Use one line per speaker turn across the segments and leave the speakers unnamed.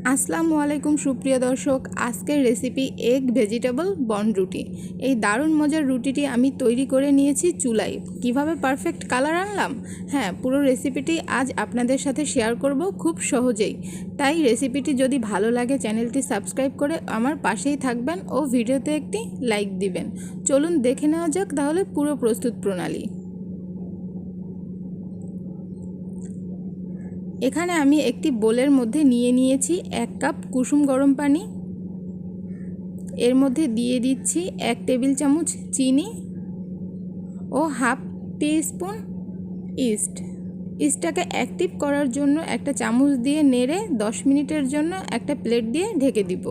আসসালামু আলাইকুম সুপ্রিয় দর্শক, আজকের রেসিপি এগ ভেজিটেবল বন রুটি। এই দারুণ মজার রুটিটি আমি তৈরি করে নিয়েছি চুলায়। কিভাবে পারফেক্ট কালার আনলাম? হ্যাঁ, পুরো রেসিপিটি আজ আপনাদের সাথে শেয়ার করব খুব সহজেই। তাই রেসিপিটি যদি ভালো লাগে চ্যানেলটি সাবস্ক্রাইব করে আমার পাশেই থাকবেন ও ভিডিওতে একটি লাইক দিবেন। চলুন দেখে নেওয়া যাক তাহলে পুরো প্রস্তুত প্রণালী। এখানে আমি একটি বোলের মধ্যে নিয়ে নিয়েছি 1 কাপ কুসুম গরম পানি। এর মধ্যে দিয়ে দিচ্ছি 1 টেবিল চামচ চিনি ও হাফ টিস্পুন ইস্ট। ইস্টটাকে অ্যাক্টিভ করার জন্য একটা চামচ দিয়ে নেড়ে 10 মিনিটের জন্য একটা প্লেট দিয়ে ঢেকে দিব।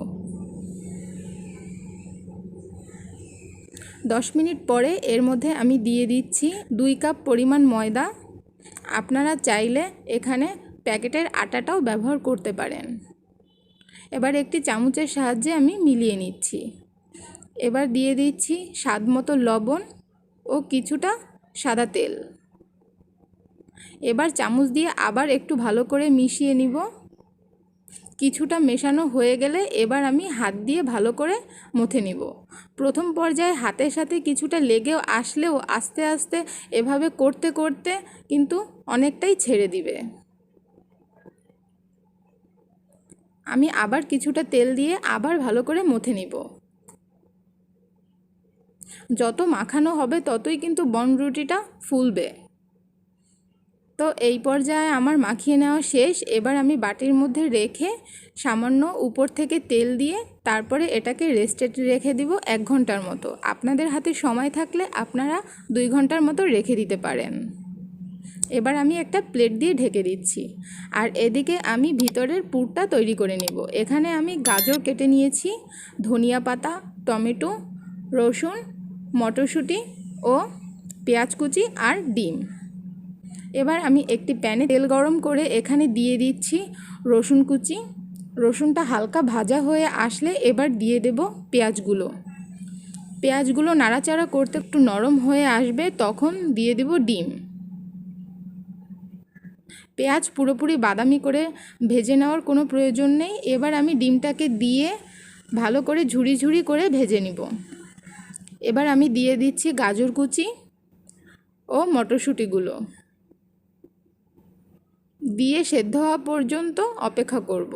10 মিনিট পরে এর মধ্যে আমি দিয়ে দিচ্ছি 2 কাপ পরিমাণ ময়দা। আপনারা চাইলে এখানে প্যাকেটের আটাটাও ব্যবহার করতে পারেন। এবার একটি চামচের সাহায্যে আমি মিলিয়ে নিচ্ছি। এবার দিয়ে দিচ্ছি স্বাদ মতো লবণ ও কিছুটা সাদা তেল। এবার চামচ দিয়ে আবার একটু ভালো করে মিশিয়ে নিব। কিছুটা মেশানো হয়ে গেলে এবার আমি হাত দিয়ে ভালো করে মথে নিব। প্রথম পর্যায়ে হাতের সাথে কিছুটা লেগেও আসলেও আস্তে আস্তে এভাবে করতে করতে কিন্তু অনেকটাই ছেড়ে দিবে। আমি আবার কিছুটা তেল দিয়ে আবার ভালো করে মথে নিব। যত মাখানো হবে ততই কিন্তু বন রুটিটা ফুলবে। তো এই পর্যায়ে আমার মাখিয়ে নেওয়া শেষ। এবার আমি বাটির মধ্যে রেখে সামান্য উপর থেকে তেল দিয়ে তারপরে এটাকে রেস্টে রেখে দিব 1 ঘন্টার মতো। আপনাদের হাতে সময় থাকলে আপনারা 2 ঘন্টার মতো রেখে দিতে পারেন। এবার আমি একটা প্লেট দিয়ে ঢেকে দিচ্ছি। আর এদিকে আমি ভিতরের পুরটা তৈরি করে নিব। এখানে আমি গাজর কেটে নিয়েছি, ধনিয়া পাতা, টমেটো, রসুন, মটরশুঁটি ও পেঁয়াজ কুচি আর ডিম। এবার আমি একটি প্যানে তেল গরম করে এখানে দিয়ে দিচ্ছি রসুন কুচি। রসুনটা হালকা ভাজা হয়ে আসলে এবার দিয়ে দেব পেঁয়াজগুলো। পেঁয়াজগুলো নাড়াচাড়া করতে একটু নরম হয়ে আসবে তখন দিয়ে দেব ডিম। পেঁয়াজ পুরোপুরি বাদামি করে ভেজে নেওয়ার কোনো প্রয়োজন নেই। এবার আমি ডিমটাকে দিয়ে ভালো করে ঝুরি ঝুরি করে ভেজে নিব। এবার আমি দিয়ে দিচ্ছি গাজর কুচি ও মটরশুঁটিগুলো দিয়ে সেদ্ধ হওয়া পর্যন্ত অপেক্ষা করব।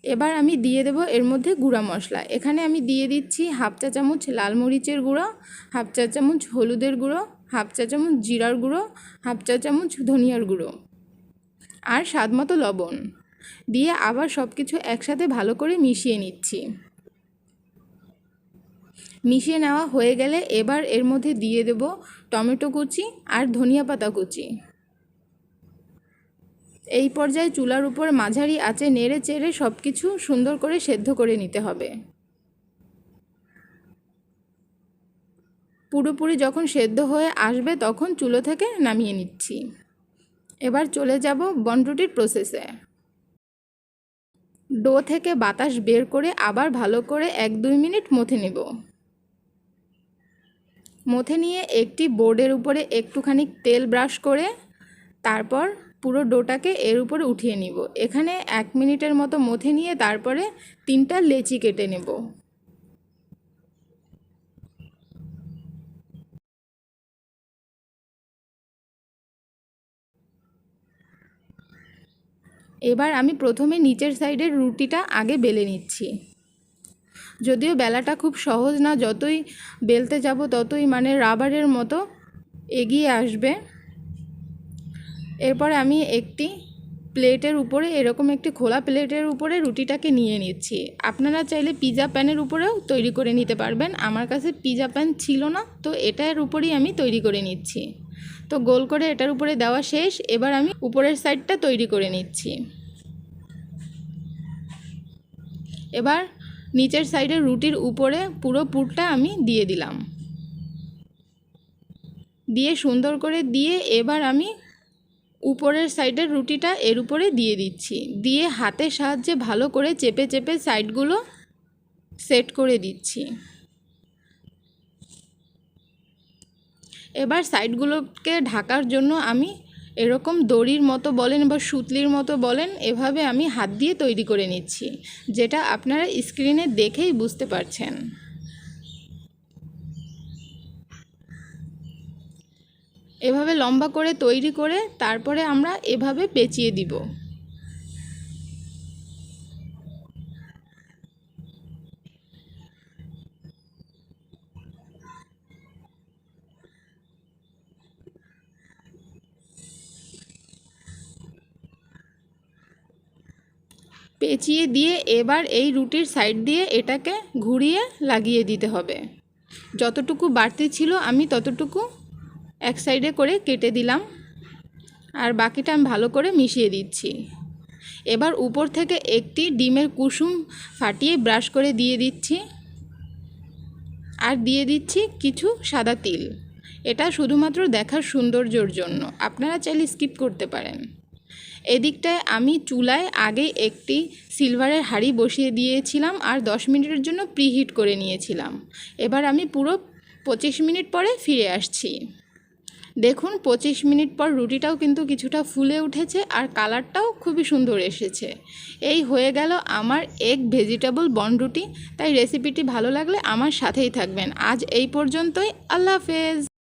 এবার আমি দিয়ে দেব এর মধ্যে গুঁড়া মশলা। এখানে আমি দিয়ে দিচ্ছি হাফ চা চামচ লাল মরিচের গুঁড়ো, হাফ চা চামচ হলুদের গুঁড়ো, হাফ চা চামচ জিরার গুঁড়ো, হাফ চা চামচ ধনিয়ার গুঁড়ো আর স্বাদ মতো লবণ দিয়ে আবার সব কিছু একসাথে ভালো করে মিশিয়ে নিচ্ছি। মিশিয়ে নেওয়া হয়ে গেলে এবার এর মধ্যে দিয়ে দেব টমেটো কুচি আর ধনিয়া পাতা কুচি। এই পর্যায়ে চুলার উপর মাঝারি আঁচে নেড়ে চেড়ে সব কিছু সুন্দর করে সেদ্ধ করে নিতে হবে। পুরোপুরি যখন সেদ্ধ হয়ে আসবে তখন চুলো থেকে নামিয়ে নিচ্ছি। এবার চলে যাব বনরুটির প্রসেসে। ডো থেকে বাতাস বের করে আবার ভালো করে 1-2 মিনিট মথে নেব। মথে নিয়ে একটি বোর্ডের উপরে একটুখানি তেল ব্রাশ করে তারপর পুরো ডোটাকে এর উপরে উঠিয়ে নিব। এখানে 1 মিনিটের মতো মথে নিয়ে তারপরে 3টা লেচি কেটে নেব। এবার আমি প্রথমে নিচের সাইডের রুটিটা আগে বেলে নিচ্ছি। যদিও বেলাটা খুব সহজ না, যতই বেলতে যাব ততই রাবারের মতো এগিয়ে আসবে। এরপরে আমি একটি প্লেটের উপরে এরকম একটি খোলা প্লেটের উপরে রুটিটাকে নিয়ে নিচ্ছি। আপনারা চাইলে পিৎজা প্যানের উপরেও তৈরি করে নিতে পারবেন। আমার কাছে পিৎজা প্যান ছিল না, তো এটার উপরেই আমি তৈরি করে নিচ্ছি। তো গোল করে এটার উপরে দেওয়া শেষ। এবার আমি উপরের সাইডটা তৈরি করে নিচ্ছি। এবার নিচের সাইডের রুটির উপরে পুরো পুরটা আমি দিয়ে দিলাম। দিয়ে সুন্দর করে দিয়ে এবার আমি উপরের সাইডের রুটিটা এর উপরে দিয়ে দিচ্ছি। দিয়ে হাতের সাহায্যে ভালো করে চেপে চেপে সাইডগুলো সেট করে দিচ্ছি। এবার সাইডগুলোকে ঢাকার জন্য আমি এরকম দড়ির মতো বলেন বা সুতলির মতো বলেন, এভাবে আমি হাত দিয়ে তৈরি করে নিচ্ছি, যেটা আপনারা স্ক্রিনে দেখেই বুঝতে পারছেন। এভাবে লম্বা করে তৈরি করে তারপরে আমরা এভাবে পেঁচিয়ে দিব। পেঁচিয়ে দিয়ে এবার এই রুটির সাইড দিয়ে এটাকে ঘুরিয়ে লাগিয়ে দিতে হবে। যতটুকু বাড়তি ছিল আমি ততটুকু এক সাইডে করে কেটে দিলাম, আর বাকিটা আমি ভালো করে মিশিয়ে দিচ্ছি। এবার উপর থেকে একটি ডিমের কুসুম ফাটিয়ে ব্রাশ করে দিয়ে দিচ্ছি, আর দিয়ে দিচ্ছি কিছু সাদা তিল। এটা শুধুমাত্র দেখার সৌন্দর্যের জন্য, আপনারা চাইলে স্কিপ করতে পারেন। এদিকটায় আমি চুলায় আগে একটি সিলভারের হাঁড়ি বসিয়ে দিয়েছিলাম আর 10 মিনিটের জন্য প্রিহিট করে নিয়েছিলাম। এবার আমি পুরো 25 মিনিট পরে ফিরে আসছি। দেখুন 25 মিনিট পর রুটিটাও কিন্তু কিছুটা ফুলে উঠেছে আর কালারটাও খুবই সুন্দর এসেছে। এই হয়ে গেল আমার এগ ভেজিটেবল বন রুটি। তাই রেসিপিটি ভালো লাগলে আমার সাথেই থাকবেন। আজ এই পর্যন্তই, আল্লাহ হাফেজ।